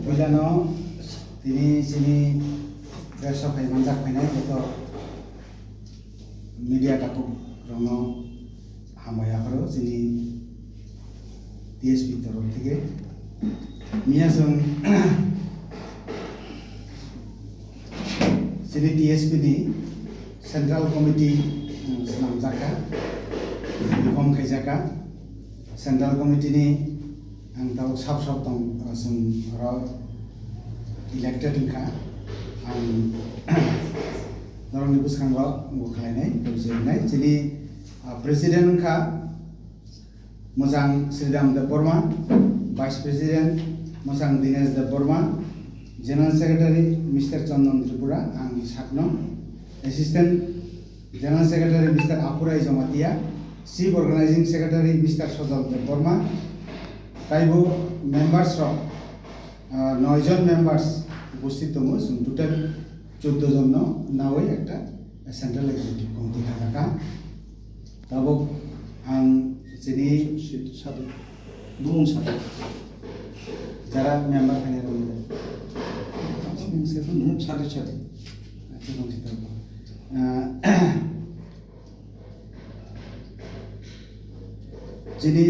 Pilano sini besok hay manjak painai itu media kapuk rono hamaya karo sini TSP torok থেকে মিয়া जों sini TSP ni Central Committee namjaka reform khaijaka Central Committee ni ang tawag sab dong जों ro elected ka ang norong buskango mukhainai bujinai sini president ka Mojang Sridham Deborma, Vice President Mojang Dinesh Deborma, General Secretary Mr. Chandan Tripura, ang Sakno, Assistant General Secretary Mr. Apurai Jomatia, Chief Organizing Secretary Mr. Sojal Deborma, Taibo members of 9 John members উপস্থিত তমো total 14 জন নাওই একটা central executive committee থাকা তাবো আং jadi satu bung satu cara member hanya rumah satu jadi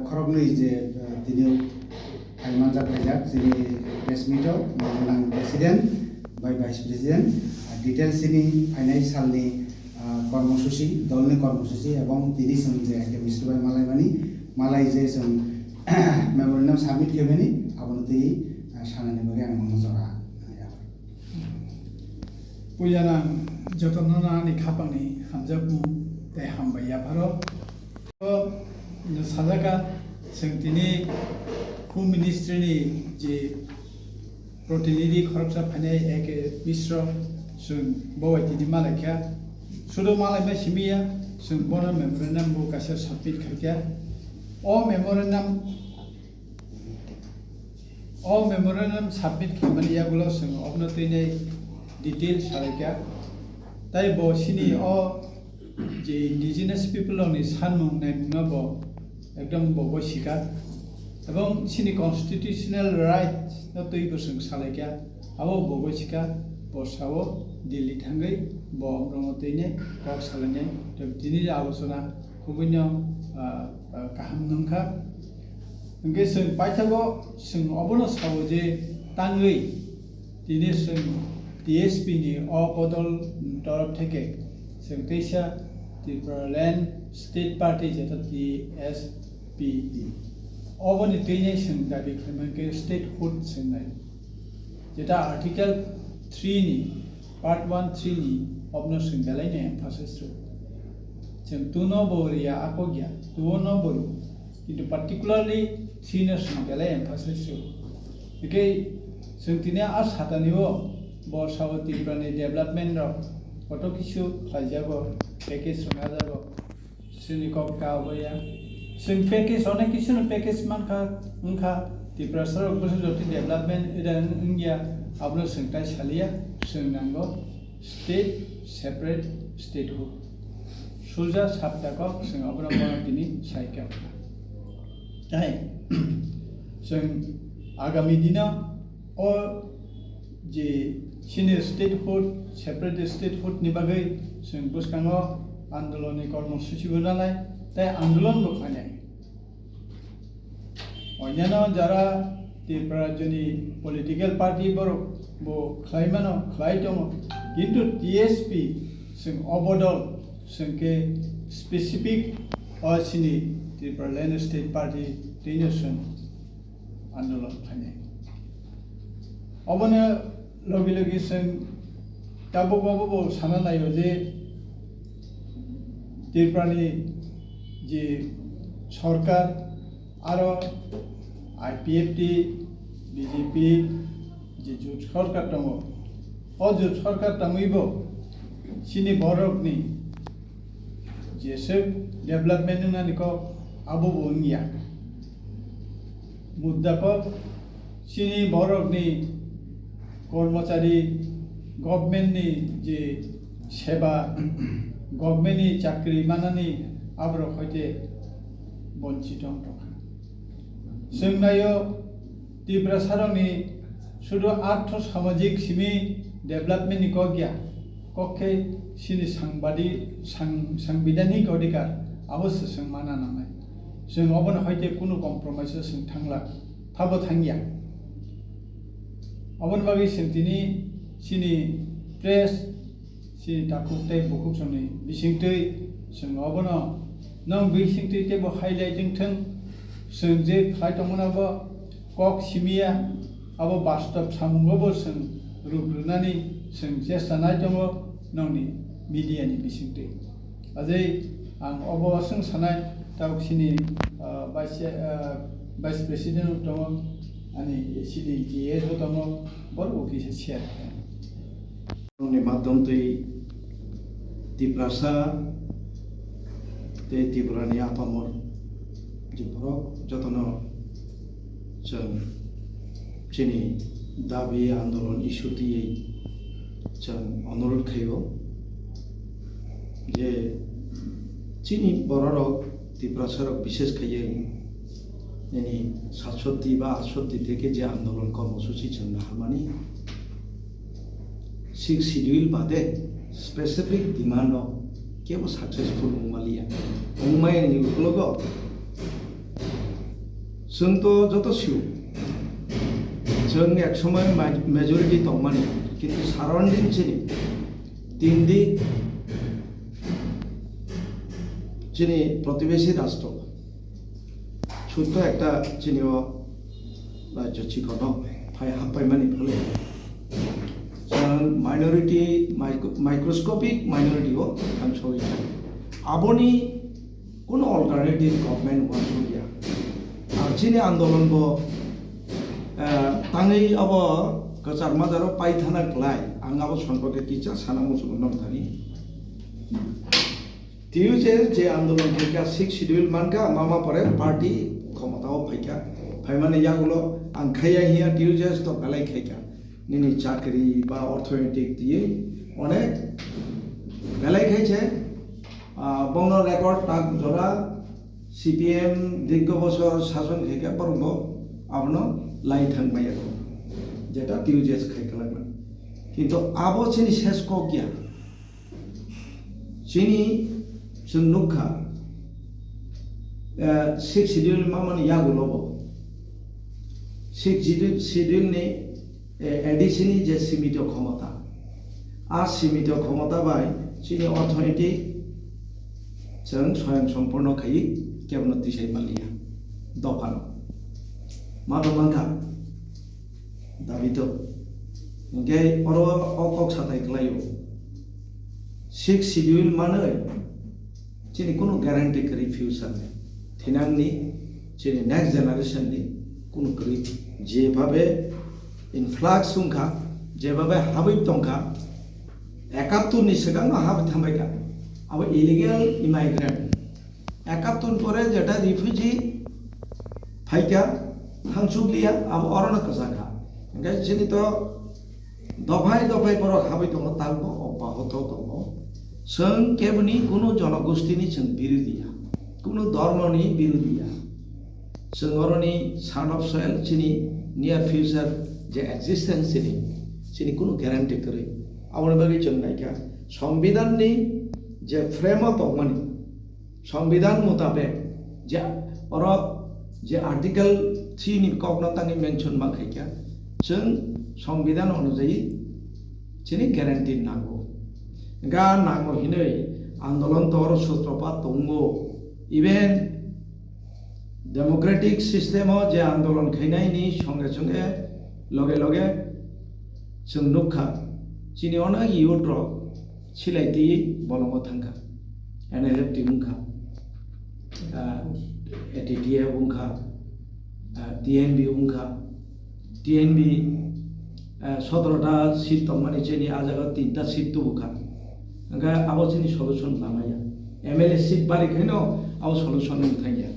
koroknya je tini Almanza Pajak jadi resmito menang presiden by vice president details ini financial ni কর্মসূচি দলনি কর্মসূচি এবং তিনি সঙ্গে একে মিস্টুবাই মালাইমানি মালাই যে जों মেমোরেন্ডাম সাবমিট খেবেনি আবনতি সানানি বগে আং মজরা পুজানা যতননা नि খাপানি হামজাবু তে হামবাইয়া ভারো তো সাজাকা जों তিনি হোম মিনিস্ট্রিনি যে প্রতিনিধি খরচা ফাইনাই একে মিশ্র जों বওয়াইতি মালাইখা sudah malam simia sempurna memorandum buka submit kerja memorandum submit kembali ya gula seng obno tine detail sarika tai bo sini je indigenous people oni sanmung nai munga bo ekdom bo sika ebong sini constitutional right no tui boseng salika abo bo sika বসাও দিল্লি থাঙ্গै ব ব্রহ্মতৈনে cock সালাইनाय दिनै आलोचना खुबैनो गाहाम नंखा ओंगे जों पाइथागो जों अबनो सावो जे तांगै दिनै जों DSP नि बदल तरफ থেকে जों दैसा त्रिपुरालेण्ड स्टेट पार्टी जेटा DSP अबनि दैनै जों दाबि खालामनांगौ स्टेटहुड जोंनाय जेटा article 3 ni part 1 3 ni obno singgalai ne emphasis ro जों tuno boria akogya tuno boru কিন্তু particularly 3 na singgalai emphasis ro ike जों तिने आ सातानिओ बसावती प्राणी डेभलपमेन्ट रो कतो किछु खाइजाबो पैकेज रंगा जाबो सिनि कप कावया जों पैकेज अनेक किछु पैकेज मानखा उनखा त्रिपुरा सरक बसुजति development इदान India abno sengtai salia sengnango state separate statehood suja sabdako seng abno bonatini saika tai seng agami dina o je senior statehood separate statehood ni bagai seng buskango andoloni kormosuchi gonalai tai andolon bokhanai onyano jara Tripura जोंनि political party बरक बो खाइमानो खाइदों किन्तु DSP जों अबदल जोंके specific सिनि त्रिपुरालेण्ड state party दैनोसन आन्दोलन फाइनाय अबनो लगे लगे जों दाबो साना नायो जे त्रिपुरानि जे सरकार आरो IPFT BJP जे जुट सरकार दङ जुट सरकार दङैबो सिनि बरकनि जेसे डेभलपमेन्ट होननानैखौ आबो बुंनिया मुद्दाखौ सिनि बरकनि कर्मचारी गभर्नमेन्टनि जे सेवा गभर्नमेन्टनि चाकरि मानानि आब्रख हयते बन्चित दं जों नायो ত্রিপুরা সারংনি শুধু আর্থ সামাজিক সিমি ডেভেলপমেন্টনি গিয়া কক্ষে সিনি সাংবিধাनिक अधिकार अवश्य जों माना नांनाय जों अबनो हयते कुनु कम्प्रमाइज जों थांला थाबो थांगिया अबन बागै जों दिनै सिनि प्रेस सिनि दाकुतै बुकुसनि बिसिंतै जों अबनो नों बिसिंतै तेबो हाइलाइटिं थों जों जे खायतमनाबो कक सिमिया अब वास्तव सामुंगबो जों रुग्रुनानै जों जेसानाय दङ नोंनि मिडियानि बिसिंतै अझै आं अबसों सानाय दाउसिनि भाइस प्रेसिडेन्ट दङ अनि सिनि जिएसबो दङ बरबो किसे शेयर नि माध्यम तै त्रिपुरासा तै त्रिपुरानि आपामर जिफोराव जतन जों जोंनि दाबि आन्दोलन इस्युथियै जों अनुरोध खायो जे जोंनि बर'राव त्रिपुरासाराव বিশেষ खायै यानी 67 বা 68 থেকে যে আন্দোলন কর্মসূচি जों हारमानि 6 শিডিউল বাদে স্পেসিফিক ডিমান্ড কেবল সাকসেসফুল मुमालिया मुमायनि लोगो जोंथ' जत सिउ जों एक समय मेजरिटी दंमानि किन्तु साराउन्डिं जोंनि तिनदि जोंनि प्रतिवेशी राष्ट्र ছোট্ট একটা চিনিও রাজ্য চিকন ফাই হাফাই মানি ফলে माइनरिटी माइक्रोस्कोपिक माइनरिटीको आं सही आबोनी कुन अल्टरनेटिभ गभर्नमेन्ट वान गया चिनी आन्दोलनको ताङै अब कचार माजारो पाइथानाकलाय आं अब सम्पर्क किचा साना मुसुम नमथानि तिउजे जे आन्दोलन खेका 6 शिड्यूल मानका मामा परे पार्टी क्षमताओ फाइका फाइमाने यागुलो आं खाया हिया तिउजे तो बेलाय खाइका निनी चाकरी बा अर्थनैतिक दिए अनेक बेलाय खाइছে बंग रेकर्ड ताक जरा सीपीएम दीर्घ बছর शासन खाइका परम आपनो लाई थांबाय जेटा टिउजेस खाइखलागला किन्तु आबो चिनि शेष को गया चिनि जों नुखा 6 शिड्यूल माने यागुलोबो 6 शिड्यूल नि एडिशननि जे सीमित क्षमता सीमित क्षमता बाय चिनि अर्थनैतिक जों स्वयं सम्पूर्ण खाई केवल दिशाय मालिया दफान मादमांका दाबितो गे अरो अकक साथाय खलायो 6 शिड्यूल माने चिनि कोनो ग्यारान्टी करी फ्यूचर थिनांनि चिनि नेक्स्ट जनरेशन नि कोनो करी जे भाबे इनफ्लाक्स सुंखा जेबाबे हाबै दंखा 71 नि सिगां हाबै थांबायगा अब इलिगेल इमाइग्रेंट 71 परे जेटा रिफ्यूजी फाइका हांसुलिया अब अरना कसाखा ओंखाय जोंनि तो दफाय दफाय पर हाबै दङ तालबो अब्याहत दङ जों केबनि कोनो जनगोष्ठीनि जों बिरोधिया कोनो धर्मनि बिरोधिया जों अरनि सान अफ सयल चिनि नियर फ्यूचर जे एक्जिस्टेंस चिनि कोनो ग्यारान्टी करे आवन बागै जों नायका संविधाननि जे फ्रेम दंमोन संविधान मुताबिक जे अर जे आर्टिकल 3 नि कगनातानि मेंशन मा खायका जों संविधान अनुयायी चिनि ग्यारान्टी नांगौ गा नांगौ हिनै आन्दोलन तर सूत्रपात दंगो इभेन डेमोक्रेटिक सिस्टेम जे आन्दोलन खायनायनि संगे संगे लगे लगे जों नुखा चिनि अनेक युथ सिलायथि बलंग थांखा एनएलएफ बुंखा एटीटीए बुंखा टीएनबी बुंखा टीएनबी 17टा सीट दंमानि चिनि आजागा 3टा सीट बुंखा ओंखाय आबो चिनि सल्यूशन लामाया एमएलए सीट बारिखैनो आबो सल्यूशन थांया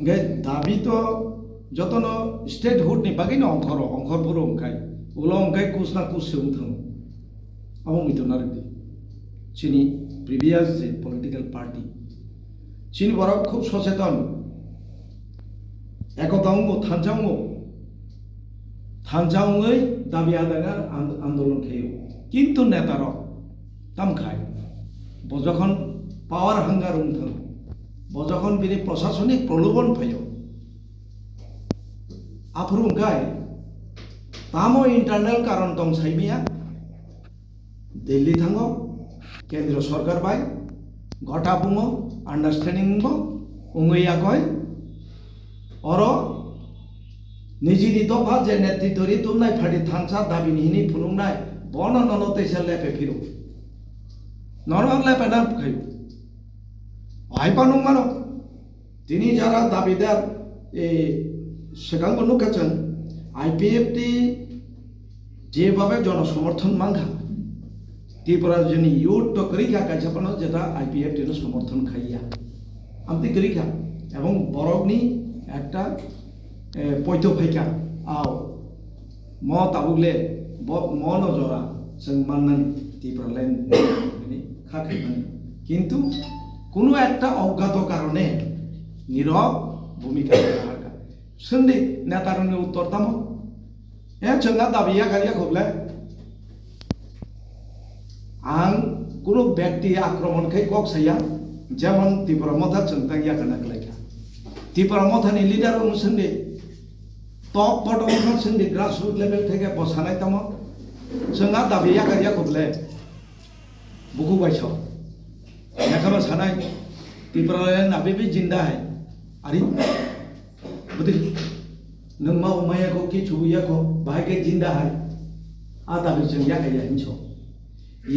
ओंखाय दाबि तो जतन स्टेटहुड नि बागैनो अंखरफोर ओंखाय उला ओंखाय कुसना कुसुम थां आबो मिथुनारदि चिनि प्रिभियास जे पलिटिकल पार्टी चिनि बरा खूब सचेतन एकतांगो थांचांगो থানজাউङै দাবি আদায়ের আন্দোলন খেয়ে কিন্তু নেতার তামখায় যখন পাওয়ার হাঙ্গার উঠেন যখন বিনি প্রশাসনিক প্রলোভন ফাইও আফরুংকাই তামো ইন্টারনাল কারণ দं সাইমিয়া দিল্লি থাঙ্গো কেন্দ্র সরকার বাই ঘটা বুঙো আন্ডারস্ট্যান্ডিং বুঙো উঙইয়া কয় অর নিজিনি দফা যে নেতৃত্বরি তুমনাই ফাড়ি থানসা দাবি নিহিনি ফুনুংনাই বন ননতেছে লেপে ফিরো নরমাল লেপে না খাইও আইপানুং মানো তিনি যারা দাবিদার সেখানে নুকাছেন আইপিএফটি যেভাবে জনসমর্থন মাঙ্গা ত্রিপুরা যিনি ইউথ তো করিখা কাছাপানো যেটা আইপিএফটির সমর্থন খাইয়া আমি করিখা এবং বরফনি একটা পৈত ফাইকা আও ম তাবুগলে ম নজরা जों মাননানি ত্রিপুরা ল্যান্ড খাখাইমানি কিন্তু কোনো একটা অজ্ঞাত কারণে নীরব ভূমিকা রাখা সন্ধি নেতারनि উত্তর তাম जोंहा दाबिया गारिया खबले आं কোনো ব্যক্তি আক্রমণকে কক সাইয়া যেমন ত্রিপুরা মথা চন্তাঙ্গিয়া কানা গলাইকা ত্রিপুরা মথানি লিডার অনুসন্ধে টপ বটম সন্ধে গ্রাসরুট লেভেল থেকে বসানাই তাম जोंहा दाबिया गारिया खबले बुकु बाइसाव लेखाबा सानाय ত্রিপুরা नाबे भी जिंदा है आरि बदि नों मा उमायाखौ कि छुबुयाखौ बाहायके जिंदा है आ दाबि जों या गारिया हिंसो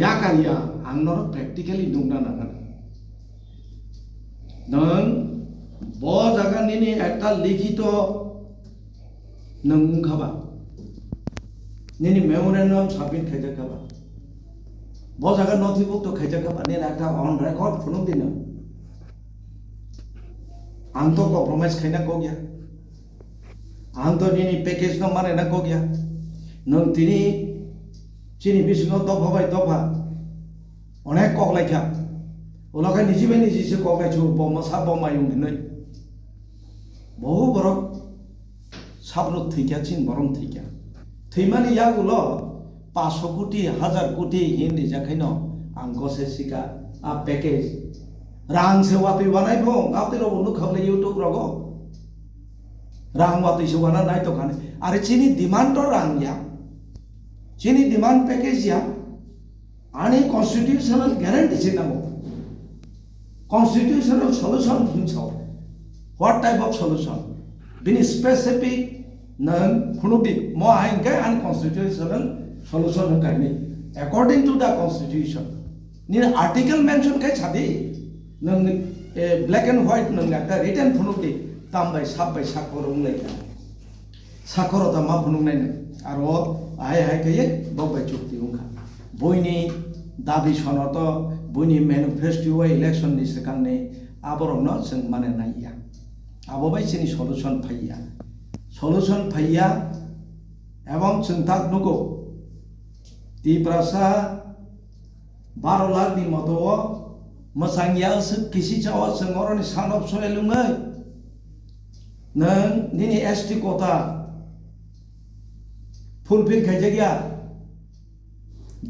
या गारिया आंनर प्रेक्टिकली नुंगना नांगोन नों ब जागानि एकटा लिखित नों खाबा निनि मेमोरेन्डाम साबमिट खाइजाखाबा ब जागा नथिभुक्त खाइजाखाबा नि एकटा अन रेकर्ड फुनुं दिनो आं तो कम्प्रमाइज खाइना को गया आं तो दिनै पेकेज न माने को गया नों तिनि चिनि बिसिङाव दफा बाय दफा अनेक कगलायखा उलाखाय निजिबाय निजिसो कगलायछु बमसा बमायुं दिनै बहु बरक साब्रु थैखा चिन बरम थैखा थैमानि यागुलो 500 कोटी 1000 कोटी हिंदी जाखायनो आं गसे सिका आ पैकेज रां से वातै बानाय भो गाते रो नु खबले यूट्यूब रगो रां वातै से बाना नाय तो खाने अरे चीनी डिमांड तो रां या चीनी डिमांड पैकेज या आणि कॉन्स्टिट्यूशनल ग्यारंटी से नामो कॉन्स्टिट्यूशनल सॉल्यूशन हिंसाव व्हाट टाइप ऑफ सॉल्यूशन बिनि स्पेसिफिक नों फुनुबि म आइनके अनकॉन्स्टिट्यूशनल सॉल्यूशन होखायनि अकॉर्डिंग टू द कॉन्स्टिट्यूशन नि आर्टिकल मेंशन काय छादि नों ब्लैक एंड व्हाइट नों একটা রিটেন फुनुबि तामबाय साबबाय साखर उंलायका साखरता मा फुनुंनाय আর আই আই কয়ে ববাই চুক্তি উখা বইনি দাবি সনত বইনি ম্যানিফেস্টো ইলেকশন नि सिगांनि आबरनो जों माने नायया आबोबाय सिनि सलुशन फाइया एवं चिंता नुगो ত্রিপুরা 12 लाख नि मतो मसांगिया किसी चाव संगरनि सानब सोयलुङै नों निनि एसटी कोटा फुलफिल खाइजागिया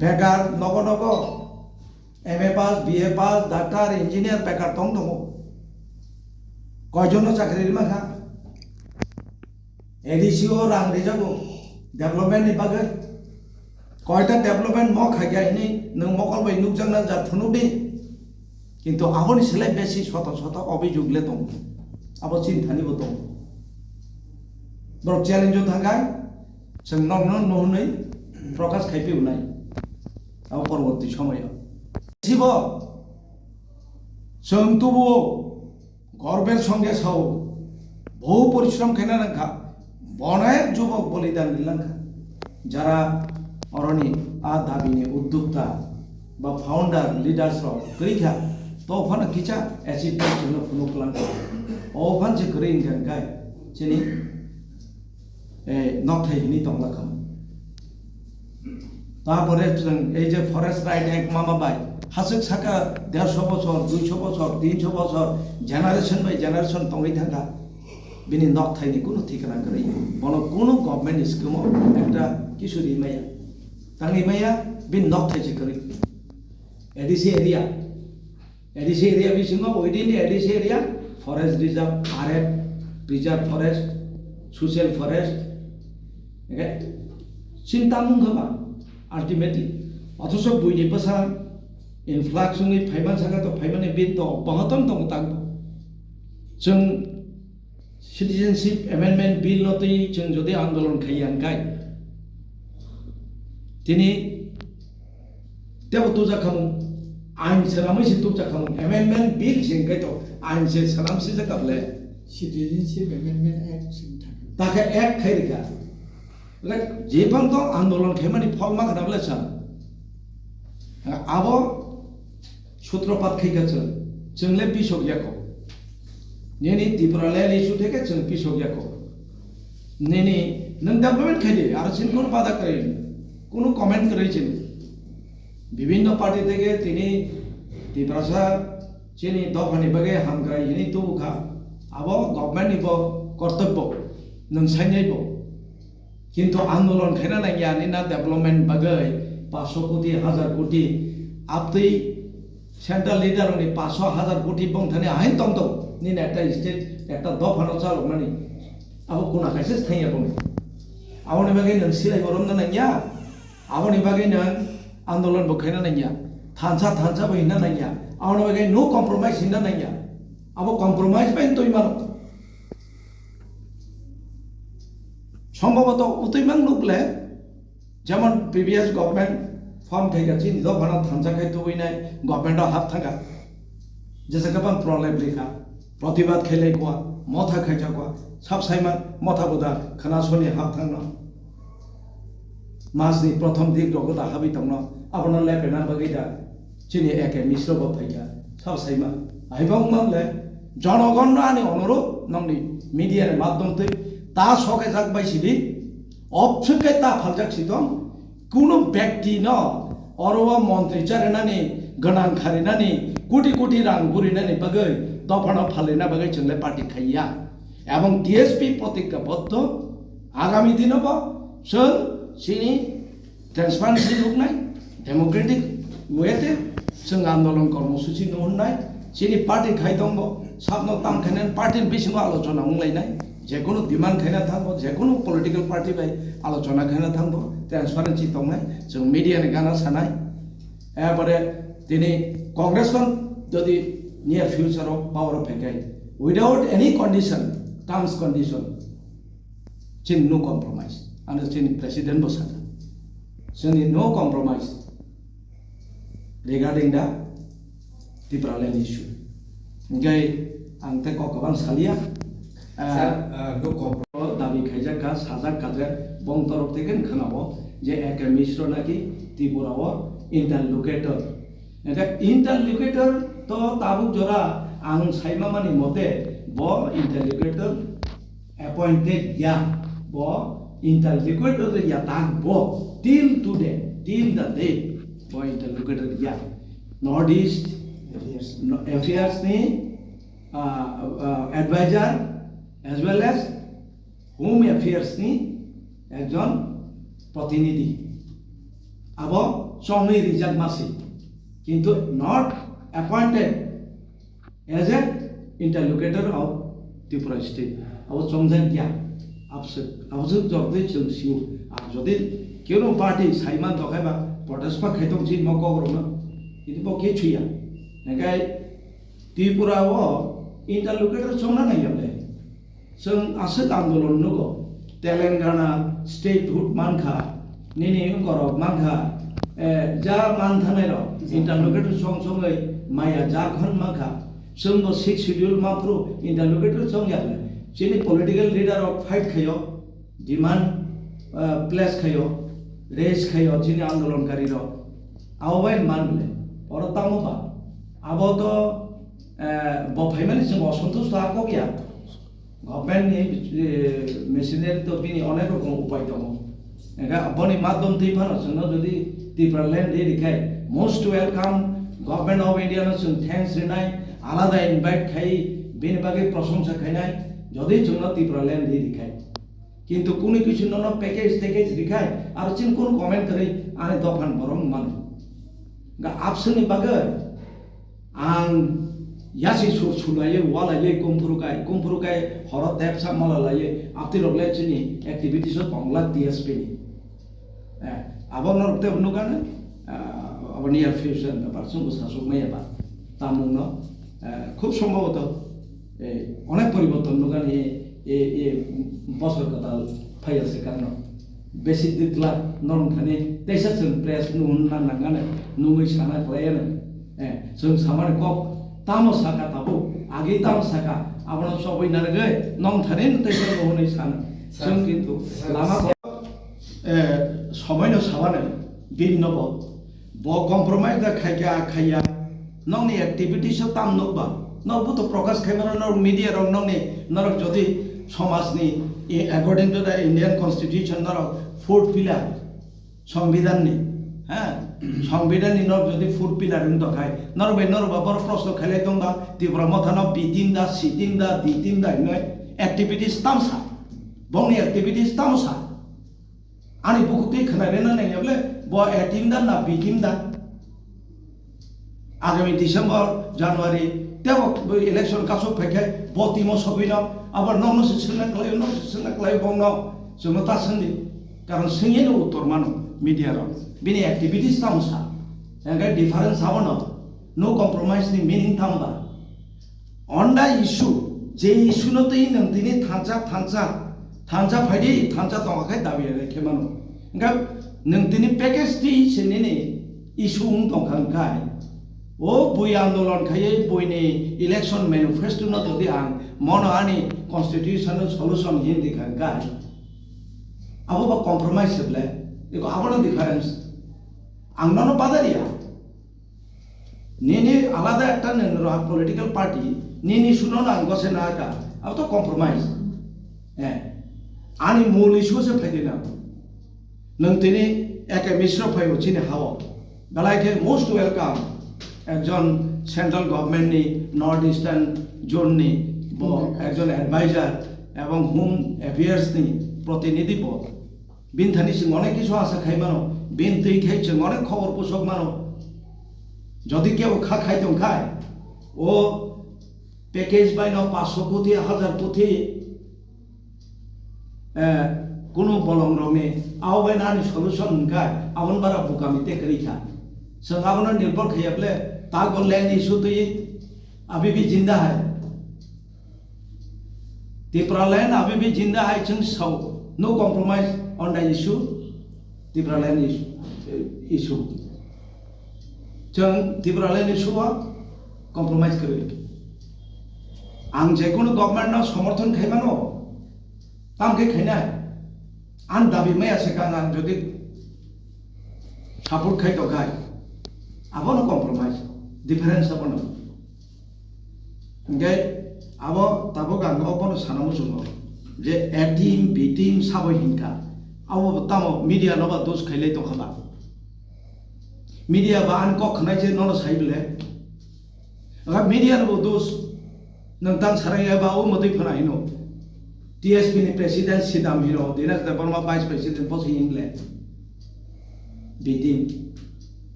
बेकार नगो नगो एमए पास बीए पास डाक्टर इंजिनियर बेकार दं दङ कयजन चाकरि माखा एडिसिओ रां रिजागो डेभलपमेंट नि बागै कयटा डेभलपमेंट म खाइगा इनि नों मकलबाय नुकजांना जा फुनुबि किन्तु आबोनि सोलाय बेसि शत शत अभियोगले दं आबो चिन्तानिबो दं बर चैलेंज थांगाय जों नंनो नहुनै प्रकाश खाइपिउनाय आबो परवर्ती समयाव जिब जों तबु गर्वेर संगे साव बहु परिश्रम खाइना नांखा अनेक युवक बलिदान दिलांखा যারা अरनि आ दाबिनि उद्योक्ता बा फाउंडार लिडार्स करिखा तो फन किचा एचिवमेंट जों फुनुकलां ओफान जे करिन गाय चिनि नकथाइनि दंलाखाम तारपरे जों এই যে ফরেস্ট রাইট এক মামাবাই হাসক সাকা 150 বছর 200 বছর 300 বছর জেনারেশন বাই জেনারেশন তঙ্গই থাকা बिनि नकथाइनि कुनु ठिकाना गरै बन कुनु গভর্নমেন্ট স্কিমও একটা কিছু ইমাইয়া তাং ইমাইয়া বি নক থাইছে করি এডিসি এরিয়া বিসিङाव within ADC area forest reserve RF preserve forest social forest okay चिंता मुंगबा अल्टीमेटली अथच बुइनि पसा इनफ्लक्सनि फाइमान सागा तो फाइमाने बिन तो बहतन तो ताग जों सिटिजनशिप एमेंडमेंट बिल नतै जों जदि आंदोलन खायान गाय दिनै तेव तुजा खामु आइन सलामै से तुजा खामु एमेंडमेंट बिल जों गाय तो आइन से सलाम से जकाबले सिटिजनशिप एमेंडमेंट एक्ट जों ताके एक्ट खायरिका जेपन तो आंदोलन खेमानि फलमा खनाबले सा आबो सूत्रपात खैगाच जोंले बिसगियाखौ नेनि त्रिपुराले इस्यु थेके जों बिसगियाखौ नेनि नों डेभलपमेंट खायदे आरो जों कोनो बाधा करे कोनो कमेन्ट करे जों विभिन्न पार्टी थेके तिनि त्रिपुरासा चिनि दफानि बगे हामग्रा यिनि तुखा आबो गभर्नमेंट निबो कर्तव्य नों साइनायबो किंतु आंदोलन खाना नाया ना डेवलपमेंट बगै 500 कोटी 1000 कोटी आपतै सेंट्रल लीडर नि 500 1000 कोटी बंथाने आइन तंग तंग नि नेटा स्टेट एकटा दफानो चालमानि अब कोना खायसे थाइया बं आवनि बागै नों सिलाय गरम ना नाया आवनि बागै नों आंदोलन बखायना नाया थानसा बहिना नाया आवनि बागै नो कम्प्रोमाइज हिना नाया अब कम्प्रोमाइज बाइन तोय मारो সম্ভবত উতৈমাং নুকলে যেমন প্রিভিয়াস গভর্নমেন্ট ফর্ম থাকা চিনি দফানা থানসা খাইতো হইনাই গভর্নমেন্টও হাত থাকা যেসে গোबां प्रलेप लेखा प्रतिबाद खेले कोआ मथा खाइजा कोआ सब साइमा मथा बोदा खोनासनि हाब थांनो मासनि प्रथम दिग दगदा हाबि थांनो आपना लेपेना बगैदा चिनि एके मिश्र बफाइया सब साइमा आइबां मानले জনগণ আনি অনুরোধ নংনি মিডিয়ার মাধ্যমতে তা সকে যাক বাইছিলি অপসকে তা ফালজাক সিদম কোনো ব্যক্তি ন অরবা মন্ত্রী চারেনানি গণাং খারিনানি কোটি কোটি রাং বুরিনানি বাগৈ দফানা ফালিনা বাগৈ जोंले पार्टी खाइया এবং টিএসপি প্রতিজ্ঞাবদ্ধ আগামী দিনব जों सिनि ट्रान्सपारेन्सि रुपनाय डेमोक्रेटिक वेते जों आन्दोलन कर्मसूचि नुहरनाय सिनि पार्टी खाइदंबो साबनो तामखायनाय पार्टी बिसिङाव आलोचना मुंलायनाय जेकुनु डिमान्ड खायना थांबो जेकुनु पलिटिकल पार्टी बाय आलोचना खायना थांबो ट्रान्सपारेन्सि दंनाय जों मिडियानि गाना सानाय एबारे दिनै कांग्रेसमोन जदि नियर फ्यूचराव पावर फैगाय without any condition terms condition जों नो कम्प्रोमाइज आरो जोंनि प्रेसिडेन्ट बसादा जोंनि नो कम्प्रोमाइज रिगार्डिं दा त्रिपुरालेण्ड इस्यु ओंखाय आं ते गोबां सालिया दाबि खायजाका साजाक काजे बं तरफ থেকে खोनाबो जे एके मिश्र नाकि त्रिपुराव इंटरलोकेटर एका इंटरलोकेटर तो ताबुक जरा आं साइमामानि मते ब इंटरलोकेटर अपॉइंटेड या ब इंटरलोकेटर या ताक ब till today till the day ब इंटरलोकेटर या north east affairs ni advisor as well as home affairs ni ekjon protinidhi abo chongni rijak masi kintu not appointed as a interlocutor of Tripura state abo chongjan gya absuk jobde chungsiu ar jodi keno party saiman dokhaiba protest pa khaitom jin mokogrona itu boke chuya नेगाय त्रिपुराव interlocutor चंना नायले जों आसक आंदोलन नुगो Telangana statehood मानखा निनि गरब मानखा जा मानथानाय र interlocutor संसंगै माया जाखन माखा जोंबो 6 शेड्यूल माफ्रु इंटरलोकेटर चंयाले जेनि पॉलिटिकल लीडर ऑफ फाइट खायो डिमांड प्लेस खायो रेस खायो जेनि आंदोलनकारी र आवबाय मानले और तामबा अब तो बफाइमानि जों असंतोष लाखौ गया गभर्नमेन्टनि मेसिनारि तो बिनि अनेक रकम उपाय दङ एगा बनि माध्यम दैफानो जोंनो जुदि त्रिपुरालेण्ड एरिखाय most welcome government of India जों थैंक्स होनाय आलादा इनभाइट खाय बेनि बागै प्रशंसा खायनाय जदि जोंनो त्रिपुरालेण्ड एरिखाय কিন্তু কোনো কিছু নন প্যাকেজ দেখায় আর চিন কোন কমেন্ট করে আনে দফান বরং মান গা আপসনি বাগে আং यासी सुलाये वालाये कुम्फुरुकाय हर देव सामला लाये आपती लोगले चिनी एक्टिविटीज बांग्ला डीएसपी नि आबार नरकते नुगाने आबार नियर फ्यूचर ব্যাপার সঙ্গ শাসক নাই এবার তামুন খুব সম্ভবত অনেক পরিবর্তন নুগানে এ বছর কথা ফাইয়াছে কারণ বেশি দিতলা নরম খানে তেসাসন প্রেস নুন নাঙ্গানে নুই সানা প্লেয়ার जों सामार कप तामो साका ताबो आगे ताम साका आपण सबै नारगे नम थाने तैसे होनै सान जों किन्तु लामा सबायनो साबानो बिननब ब कम्प्रोमाइज दा खाया नंनि एक्टिविटीज ताम नबा नबो तो प्रकाश खाइमार नर मीडिया रं नंनि नरक जदि समाजनि according to the Indian constitution नरक फोर्थ पिलार संविधाननि हाँ संविधान नर जदि फुट पिलार दखाय नरबाय नरबा बर प्रश्न खेले दंबा तीव्र मथान बिटिम दा सिटिम दा दिटिम दा नो एक्टिविटीज तामसा बंगनि एक्टिविटीज तामसा आनि बुकुति खनारे ना नायब्ले ब एटिम दा ना बिटिम दा आगामी डिसेम्बर जानुवारी तेव इलेक्शन कासो फैखे बतिमो सबिना आबार ननो सिसना क्लाय बंगनो जमता संदि कारण सिंगेनो उत्तर मानो मीडिया रो बिनि एक्टिविटीज तामसा एंगा डिफरेंस आवनो नो कम्प्रोमाइज नि मीनिंग थामबा ऑन द इशू जे इशू न तै नंतिनि थांचा फाइदि थांचा तंगाखै दाबि रेखेमानो एंगा नंतिनि पैकेज ति सिनिनि इशू उं तंखांखाय ओ बुय आंदोलन खायै बुयनि इलेक्शन मैनिफेस्टो न ददि आं मन आनि कन्स्टिट्यूशनल सल्यूशन हिंदी खांखाय अब कम्प्रोमाइज सेबले देखो आबानो डिफारेंस आंनानो बादारिया नेने आलादा एक पॉलिटिकल पार्टी नेने सुनो ना गसे ना का अब तो कम्प्रोमाइज आनी मूल इशू से फैदिना नंतिनी एक मिश्र फाइव चिने हाव बेलायके मोस्ट वेलकाम एकजन सेंट्रल गवर्नमेंट नि नॉर्थ ईस्टार्न जोन नि एकजन एडवाइजर एवं होम अफेयर्स नि प्रतिनिधि पद बिनथानि सिं अनेक किछु आशा खाइमानो बिन तै खाइ जों अनेक खबर पोषक मानो যদি কেউ খাইতে খায় ও প্যাকেজ বাইন 500 কোটি 1000 কোটি কোনো বলং রমে আওবাই নানি সলিউশন খায় আবন বারা বুকামিতে করিখা जों आबन निर्भर खायाबले तागो लैंड इशू तो ये अभी भी जिंदा है त्रिपुरा लैंड अभी भी जिंदा है जों so no compromise on the issue Tripura land issue जों त्रिपुरा लैंड इशूआ कॉम्प्रोमाइज करे आं जेकुनु गवर्नमेंट ना समर्थन खाइमानो तामके खाइना आं दाबि मैया सेका आं जदि सापोर्ट खाइ तो खाइ आबो कम्प्रोमाइज डिफरेंस आबो ओंगे आबो ताबो गांगो आबो सानामो जोङो जे ए टीम बी टीम साबो हिंका आबो तामो मीडिया नबा दोष खाइले तो खाबा मीडिया बा आन को खनाय जे ननो साइबले अगा मीडिया नबो दोष नंतां साराया बा ओ मदै फनाइनो टीएसपी नि प्रेसिडेंट सिदाम हिरो Dinesh Debbarma vice president post इंग्लैंड बी टीम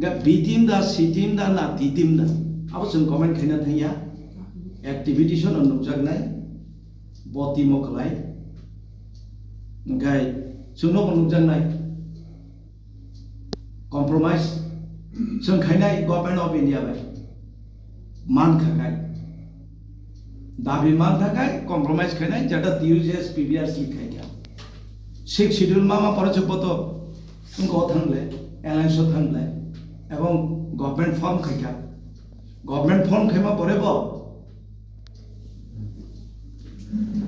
गा बी टीम दा सी टीम दा ना डी टीम दा अब जों कमेन्ट खाइना थाया एक्टिविटीसन नुजागनाय बती मखलाय गाय जोंनो नुजागनाय कम्प्रोमाइज जों खाइनाय गवर्नमेंट ऑफ इंडिया बाय मान खाय दाबि मान थाखाय कम्प्रोमाइज खाइनाय जेटा टीयूजेस पीबीआरस लिखाय गया सिक्स शेड्यूल मामा परचबत उनको थांले एलायंस थांले एवं गवर्नमेंट फॉर्म खाइखा गवर्नमेंट फॉर्म खाइमा परेब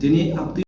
दिनै आपति